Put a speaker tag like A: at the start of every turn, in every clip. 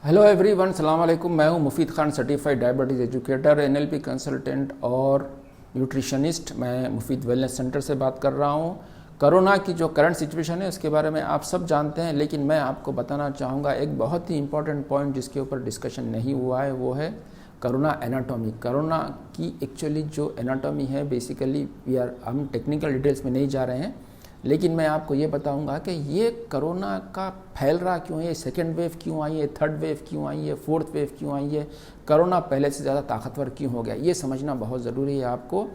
A: Hello everyone, सलाम अलैकुम। मैं हूं Mufeed Khan, certified diabetes educator, NLP consultant और न्यूट्रिशनिस्ट। मैं मुफीद वेलनेस सेंटर से बात कर रहा हूं। कोरोना की जो करंट सिचुएशन है उसके बारे में आप सब जानते हैं, लेकिन मैं आपको बताना चाहूँगा एक बहुत ही इंपॉर्टेंट पॉइंट जिसके ऊपर डिस्कशन नहीं हुआ है, वो है कोरोना एनाटॉमी। कोरोना की एक्चुअली जो एनाटॉमी है, बेसिकली हम टेक्निकल डिटेल्स में नहीं जा रहे हैं, लेकिन मैं आपको ये बताऊंगा कि ये कोरोना का फैल रहा क्यों है, ये सेकेंड वेव क्यों आई है, थर्ड वेव क्यों आई है, फोर्थ वेव क्यों आई है, कोरोना पहले से ज़्यादा ताकतवर क्यों हो गया, ये समझना बहुत ज़रूरी है आपको।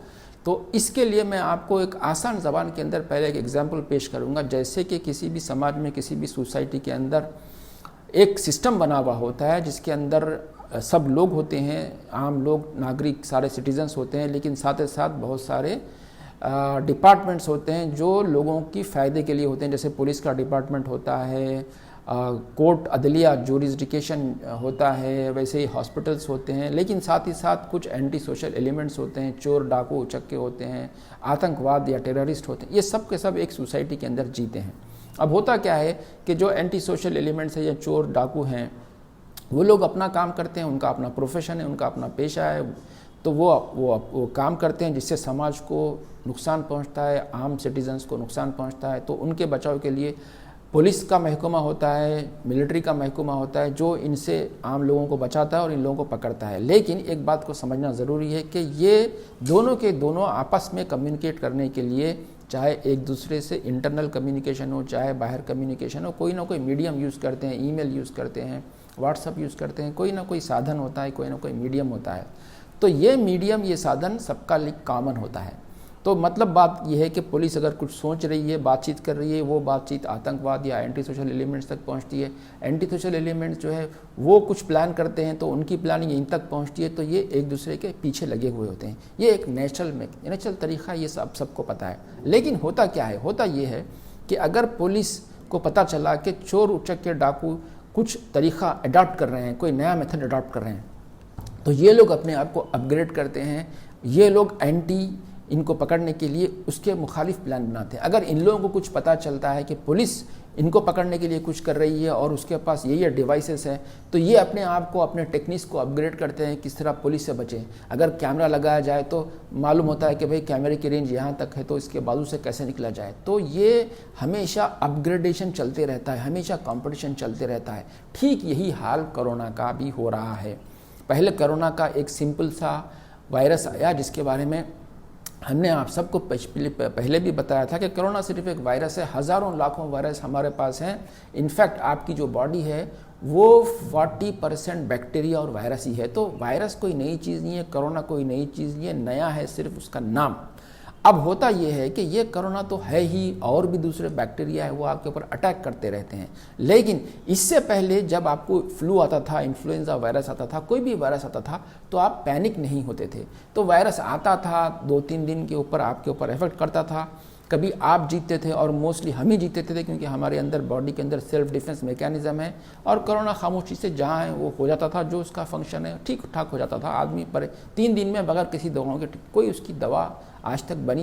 A: तो इसके लिए मैं आपको एक आसान ज़बान के अंदर पहले एक एग्जाम्पल पेश करूँगा। जैसे कि किसी भी समाज में, किसी भी सोसाइटी के अंदर एक सिस्टम बना हुआ होता है जिसके अंदर सब लोग होते हैं, आम लोग, नागरिक, सारे सिटीजन्स होते हैं, लेकिन साथ ही साथ बहुत सारे डिपार्टमेंट्स होते हैं जो लोगों की फ़ायदे के लिए होते हैं। जैसे पुलिस का डिपार्टमेंट होता है, कोर्ट अदलिया जुरिस्डिक्शन होता है, वैसे ही हॉस्पिटल्स होते हैं, लेकिन साथ ही साथ कुछ एंटी सोशल एलिमेंट्स होते हैं, चोर, डाकू, उचक्के होते हैं, आतंकवाद या टेररिस्ट होते हैं। ये सब के सब एक सोसाइटी के अंदर जीते हैं। अब होता क्या है कि जो एंटी सोशल एलिमेंट्स है या चोर डाकू हैं, वो लोग अपना काम करते हैं, उनका अपना प्रोफेशन है, उनका अपना पेशा है, तो वो काम करते हैं जिससे समाज को नुकसान पहुंचता है, आम सिटीजन्स को नुकसान पहुंचता है। तो उनके बचाव के लिए पुलिस का महकमा होता है, मिलिट्री का महकमा होता है, जो इनसे आम लोगों को बचाता है और इन लोगों को पकड़ता है। लेकिन एक बात को समझना ज़रूरी है कि ये दोनों के दोनों आपस में कम्युनिकेट करने के लिए, चाहे एक दूसरे से इंटरनल कम्युनिकेशन हो, चाहे बाहर कम्युनिकेशन हो, कोई ना कोई मीडियम यूज़ करते हैं, ईमेल यूज़ करते हैं, व्हाट्सअप यूज़ करते हैं, कोई ना कोई साधन होता है, कोई ना कोई मीडियम होता है। तो ये मीडियम, ये साधन सबका लिए कॉमन होता है। तो मतलब बात यह है कि पुलिस अगर कुछ सोच रही है, बातचीत कर रही है, वो बातचीत आतंकवाद या एंटी सोशल एलिमेंट्स तक पहुंचती है। एंटी सोशल एलिमेंट्स जो है वो कुछ प्लान करते हैं तो उनकी प्लानिंग इन तक पहुंचती है, तो ये एक दूसरे के पीछे लगे हुए होते हैं। ये एक नेचुरल तरीका, ये सबको पता है। लेकिन होता क्या है, होता ये है कि अगर पुलिस को पता चला कि चोर, उचक्के, डाकू कुछ तरीका अडॉप्ट कर रहे हैं, कोई नया मेथड अडॉप्ट कर रहे हैं, तो ये लोग अपने आप को अपग्रेड करते हैं। ये लोग इनको पकड़ने के लिए उसके मुखालिफ प्लान बनाते हैं। अगर इन लोगों को कुछ पता चलता है कि पुलिस इनको पकड़ने के लिए कुछ कर रही है और उसके पास ये डिवाइसेस हैं, तो ये अपने आप को, अपने टेक्निक्स को अपग्रेड करते हैं किस तरह पुलिस से बचें। अगर कैमरा लगाया जाए तो मालूम होता है कि भाई कैमरे की रेंज यहाँ तक है, तो इसके बाजू से कैसे निकला जाए। तो ये हमेशा अपग्रेडेशन चलते रहता है, हमेशा कॉम्पिटिशन चलते रहता है। ठीक यही हाल कोरोना का भी हो रहा है। पहले कोरोना का एक सिंपल सा वायरस आया जिसके बारे में हमने आप सबको पहले भी बताया था कि कोरोना सिर्फ एक वायरस है, हज़ारों लाखों वायरस हमारे पास हैं। इनफैक्ट आपकी जो बॉडी है वो 40% बैक्टीरिया और वायरस ही है। तो वायरस कोई नई चीज़ नहीं है, कोरोना कोई नई चीज़ नहीं है, नया है सिर्फ उसका नाम। अब होता यह है कि ये कोरोना तो है ही, और भी दूसरे बैक्टीरिया है वो आपके ऊपर अटैक करते रहते हैं। लेकिन इससे पहले जब आपको फ्लू आता था, इन्फ्लुएंजा वायरस आता था, कोई भी वायरस आता था, तो आप पैनिक नहीं होते थे। तो वायरस आता था, 2-3 दिन के ऊपर आपके ऊपर इफेक्ट करता था, कभी आप जीतते थे और मोस्टली हम ही जीतते थे, क्योंकि हमारे अंदर, बॉडी के अंदर सेल्फ डिफेंस मैकेनिज्म है। और कोरोना खामोशी से जहाँ है वो हो जाता था, जो उसका फंक्शन है ठीक ठाक हो जाता था आदमी पर 3 दिन में, बगैर किसी दवाओं के। कोई उसकी दवा आज तक बन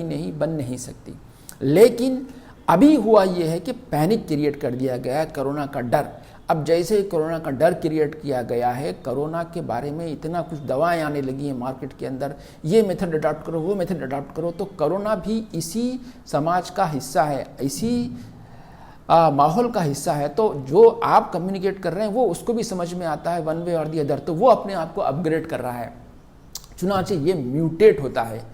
A: नहीं सकती। लेकिन अभी हुआ ये है कि पैनिक क्रिएट कर दिया गया है, कोरोना का डर। अब जैसे कोरोना का डर क्रिएट किया गया है, कोरोना के बारे में इतना कुछ दवाएं आने लगी हैं मार्केट के अंदर, ये मेथड अडॉप्ट करो, वो मेथड अडॉप्ट करो, तो कोरोना भी इसी समाज का हिस्सा है, इसी माहौल का हिस्सा है। तो जो आप कम्युनिकेट कर रहे हैं वो उसको भी समझ में आता है, वन वे और दी अदर। तो वो अपने आप को अपग्रेड कर रहा है, चुनाचे ये म्यूटेट होता है।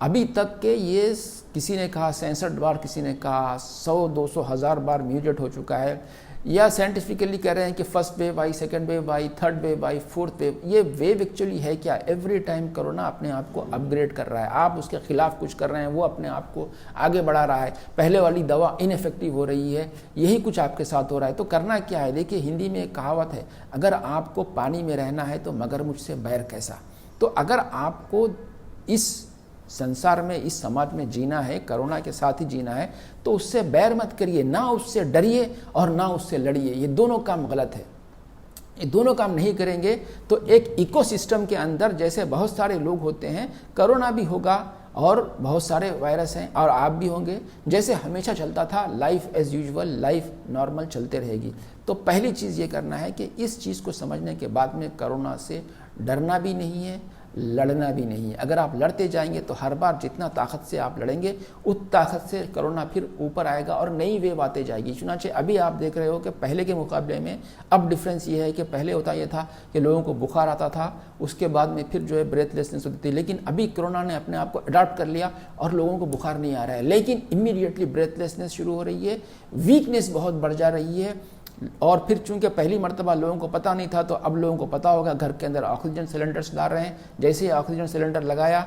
A: अभी तक के ये किसी ने कहा 66 बार, किसी ने कहा 100, 200, 1000 बार म्यूटेट हो चुका है। या साइंटिफिकली कह रहे हैं कि फर्स्ट वेव आई, सेकंड वेव आई, थर्ड वेव आई, फोर्थ वेव। ये वेव एक्चुअली है क्या? एवरी टाइम कोरोना अपने आप को अपग्रेड कर रहा है। आप उसके खिलाफ कुछ कर रहे हैं, वो अपने आप को आगे बढ़ा रहा है। पहले वाली दवा इनइफेक्टिव हो रही है, यही कुछ आपके साथ हो रहा है। तो करना क्या है? देखिए, हिंदी में एक कहावत है, अगर आपको पानी में रहना है तो मगरमच्छ से बैर कैसा। तो अगर आपको इस संसार में, इस समाज में जीना है, कोरोना के साथ ही जीना है, तो उससे बैर मत करिए, ना उससे डरिए और ना उससे लड़िए। ये दोनों काम गलत है। ये दोनों काम नहीं करेंगे तो एक इकोसिस्टम के अंदर, जैसे बहुत सारे लोग होते हैं, कोरोना भी होगा और बहुत सारे वायरस हैं और आप भी होंगे। जैसे हमेशा चलता था, life as usual, life normal चलते रहेगी। तो पहली चीज़ ये करना है कि इस चीज़ को समझने के बाद में कोरोना से डरना भी नहीं है, लड़ना भी नहीं है। अगर आप लड़ते जाएंगे तो हर बार जितना ताकत से आप लड़ेंगे उस ताकत से कोरोना फिर ऊपर आएगा और नई वेव आते जाएगी। चुनाचे अभी आप देख रहे हो कि पहले के मुकाबले में अब डिफरेंस ये है कि पहले होता ये था कि लोगों को बुखार आता था, उसके बाद में फिर जो है ब्रेथलेसनेस होती थी, लेकिन अभी कोरोना ने अपने आप को अडॉप्ट कर लिया और लोगों को बुखार नहीं आ रहा है, लेकिन इमीडिएटली ब्रेथलेसनेस शुरू हो रही है, वीकनेस बहुत बढ़ जा रही है। और फिर चूंकि पहली मर्तबा लोगों को पता नहीं था तो अब लोगों को पता होगा, घर के अंदर ऑक्सीजन सिलेंडर्स ला रहे हैं। जैसे ही ऑक्सीजन सिलेंडर लगाया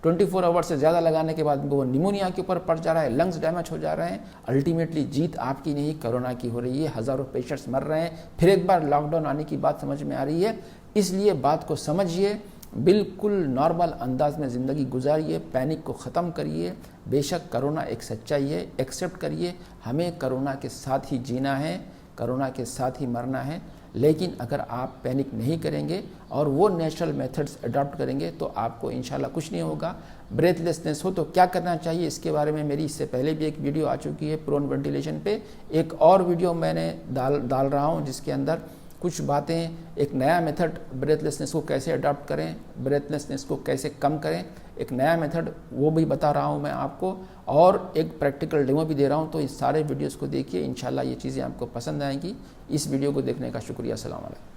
A: 24 आवर से ज़्यादा लगाने के बाद वो निमोनिया के ऊपर पड़ जा रहा है, लंग्स डैमेज हो जा रहे हैं। अल्टीमेटली जीत आपकी नहीं कोरोना की हो रही है, हज़ारों पेशेंट्स मर रहे हैं। फिर एक बार लॉकडाउन आने की बात समझ में आ रही है। इसलिए बात को समझिए, बिल्कुल नॉर्मल अंदाज में ज़िंदगी गुजारिए, पैनिक को ख़त्म करिए। बेशक कोरोना एक सच्चाई है, एक्सेप्ट करिए, हमें कोरोना के साथ ही जीना है, कोरोना के साथ ही मरना है। लेकिन अगर आप पैनिक नहीं करेंगे और वो नेचुरल मेथड्स अडॉप्ट करेंगे तो आपको इंशाल्लाह कुछ नहीं होगा। ब्रेथलेसनेस हो तो क्या करना चाहिए, इसके बारे में मेरी इससे पहले भी एक वीडियो आ चुकी है प्रोन वेंटिलेशन पे। एक और वीडियो मैंने डाल रहा हूँ जिसके अंदर कुछ बातें, एक नया मेथड ब्रेथलेसनेस को कैसे अडॉप्ट करें, ब्रेथलेसनेस को कैसे कम करें, एक नया मेथड वो भी बता रहा हूँ मैं आपको, और एक प्रैक्टिकल डेमो भी दे रहा हूँ। तो इस सारे वीडियोस को देखिए, इंशाल्लाह ये चीज़ें आपको पसंद आएंगी। इस वीडियो को देखने का शुक्रिया। अस्सलाम वालेकुम।